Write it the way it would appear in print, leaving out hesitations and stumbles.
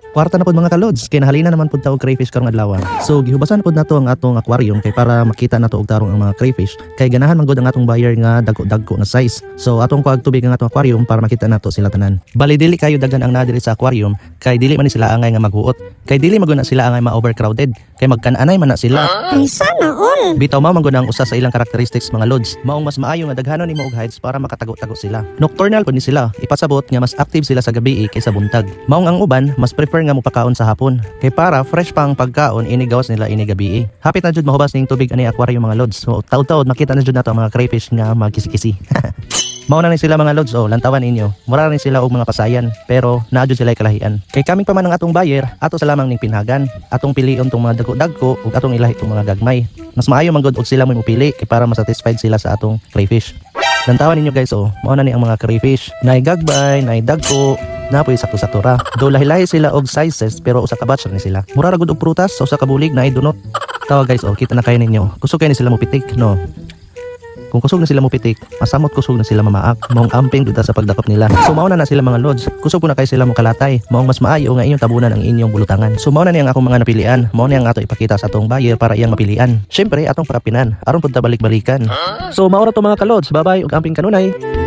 Kwarta na pod mga kalods, kay nahalina naman pod ta og crayfish karong adlaw. So gihubasan pod nato ang atong aquarium kay para makita nato og tarong ang mga crayfish. Kay ganahan man gud ang atong buyer nga dagko nga size. So atong kuag tubig ang atong aquarium para makita nato sila tanan. Bali dili kayo daghan ang nadiri sa aquarium kay dili man ni sila angay nga maghuot. Kay dili maguna sila angay ma-overcrowded. Kay magkan-anay man na sila. Ay sana all. Bitaw mao man gud ang usa sa ilang characteristics mga lods. Maong mas maayo nga daghanon nimo og hides para makatago-tago sila. Nocturnal pod ni sila. Ipasabot nga mas active sila sa gabi kaysa buntag. Maong ang uban mas prefer nga mopakaon sa hapon. Kay para fresh pa ang pagkaon ini gawas nila ini gabi. Hapit na jud mahubas ning tubig ani aquarium mga lods. So taud-taud makita na jud nato ang mga crayfish nga magkisi-kisi. Mao na ni sila mga lods, lantawan inyo. Mura rin sila og mga pasayan, pero naadyo sila kalahian. Kay kaming pa man ang atong buyer, ato sa lamang ning pinhagan. Atong pilion tong mga dagko-dagko ug atong ilahi tong mga gagmay. Mas maayo man gud og sila mo mupili kay para masatisfied sila sa atong crayfish. Lantawan ninyo guys, mao na ni ang mga crayfish. Naay gagbay, naay dagko, napoy sakto-sakto ra. Do lahi-lahi sila og sizes pero usa ka batch ni sila. Mura ra gud og prutas, usa ka bulig naay dunot. Tawa guys, kita na kayo ninyo. Kusog kayo ni sila mo pitik, no? Kung kusog na sila mo pitik, masamot kusog na sila mamaak. Maong amping duda sa pagdakop nila. So mao na sila mga lods. Kusog na kay sila mo kalatay. Maong mas maayo nga inyong tabunan ang inyong bulutangan. So mao na niyang akong mga napilian. Mao na yang ato ipakita sa atong buyer para iyang mapilian. Syempre atong parapinan aron pud ta balik-balikan. So mao na to mga kalods. Bye-bye ug amping kanunay.